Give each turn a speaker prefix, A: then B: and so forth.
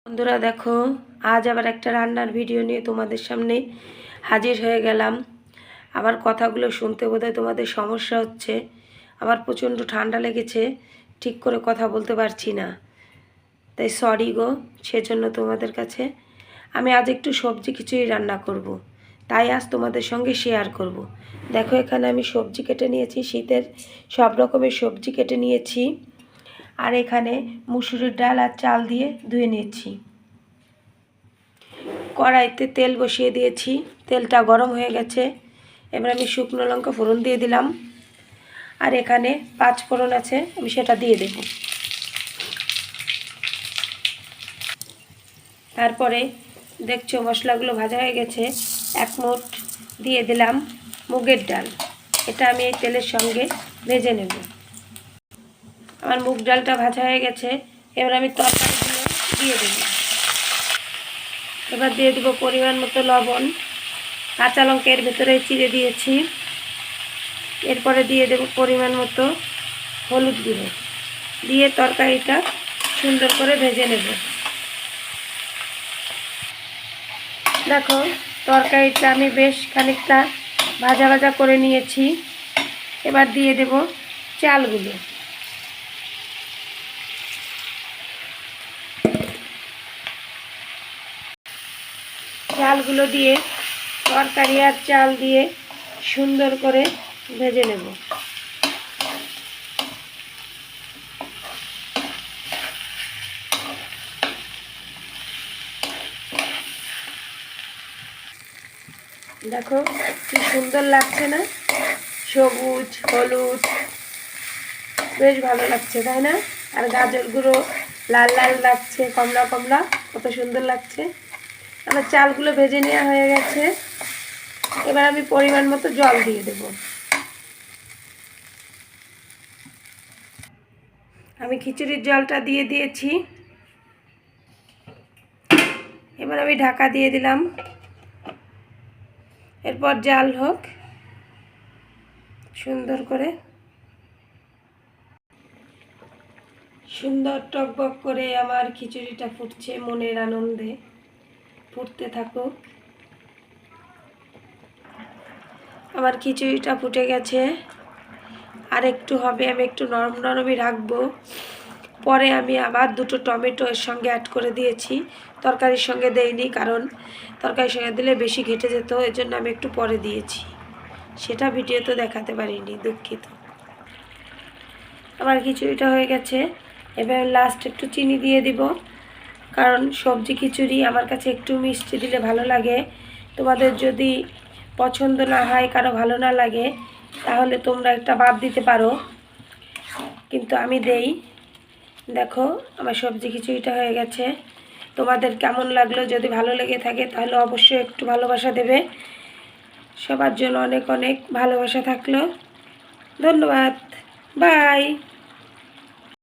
A: বন্ধুরা দেখো, আজ আবার একটা রান্নার ভিডিও নিয়ে তোমাদের সামনে হাজির হয়ে গেলাম। আমার কথাগুলো শুনতে বোধহয় তোমাদের সমস্যা হচ্ছে। আমার প্রচণ্ড ঠান্ডা লেগেছে, ঠিক করে কথা বলতে পারছি না, তাই সরি গো। সেজন্য তোমাদের কাছে আমি আজ একটু সবজি খিচুড়ি রান্না করব, তাই আজ তোমাদের সঙ্গে শেয়ার করব। দেখো, এখানে আমি সবজি কেটে নিয়েছি, শীতের সব রকমের সবজি কেটে নিয়েছি। আর এখানে মুসুরির ডাল আর চাল দিয়ে ধুয়ে নিয়েছি। কড়াইতে তেল বসিয়ে দিয়েছি, তেলটা গরম হয়ে গেছে। এবার আমি শুকনো লঙ্কা ফোড়ন দিয়ে দিলাম, আর এখানে 5 ফোড়ন আছে, আমি সেটা দিয়ে দেব। তারপরে দেখছো মশলাগুলো ভাজা হয়ে গেছে। 1 মুঠ দিয়ে দিলাম মুগের ডাল, এটা আমি এই তেলের সঙ্গে ভেজে নেব। আমার মুগ ডালটা ভাজা হয়ে গেছে, এবার আমি তরকারিগুলো দিয়ে দেব। এবার দিয়ে দেবো পরিমাণ মতো লবণ, কাঁচা লঙ্কা এর ভেতরে চিড়ে দিয়েছি। এরপরে দিয়ে দেব পরিমাণ মতো হলুদ গুঁড়ো, দিয়ে তরকারিটা সুন্দর করে ভেজে নেব। দেখো, তরকারিটা আমি বেশ খানিকটা ভাজা ভাজা করে নিয়েছি। এবার দিয়ে দেব চালগুলো। চালগুলো দিয়ে তরকারি আর চাল দিয়ে সুন্দর করে ভেজে নেব। দেখো কি সুন্দর লাগছে না, সবুজ হলুদ, বেশ ভালো লাগছে তাই না? আর গাজরগুলো লাল লাল লাগছে, কমলা কমলা, কত সুন্দর লাগছে। আমার চালগুলো ভেজে নেওয়া হয়ে গেছে। এবার আমি পরিমাণ মতো জল দিয়ে দেব। আমি খিচুড়ির জলটা দিয়ে দিয়েছি। এবার আমি ঢাকা দিয়ে দিলাম, এরপর জাল হোক সুন্দর করে। সুন্দর টকবক করে আমার খিচুড়িটা ফুটছে, মনের আনন্দে ফুটতে থাকুক। আমার খিচুড়িটা ফুটে গেছে, আর একটু হবে, আমি একটু নরম নরমই রাখবো। পরে আমি আবার 2টো টমেটো এর সঙ্গে অ্যাড করে দিয়েছি, তরকারির সঙ্গে দেইনি, কারণ তরকারির সঙ্গে দিলে বেশি ঘেটে যেত, এর জন্য আমি একটু পরে দিয়েছি, সেটা ভিডিওতে দেখাতে পারিনি, দুঃখিত। আমার খিচুড়িটা হয়ে গেছে। এবার লাস্ট একটু চিনি দিয়ে দিব, কারণ সবজি খিচুড়ি আমার কাছে একটু মিষ্টি দিলে ভালো লাগে। তোমাদের যদি পছন্দ না হয়, কারো ভালো না লাগে, তাহলে তোমরা একটা বাদ দিতে পারো, কিন্তু আমি দেই। দেখো, আমার সবজি খিচুড়িটা হয়ে গেছে। তোমাদের কেমন লাগলো? যদি ভালো লেগে থাকে তাহলে অবশ্যই একটু ভালোবাসা দেবে। সবার জন্য অনেক অনেক ভালোবাসা থাকলো। ধন্যবাদ। বাই।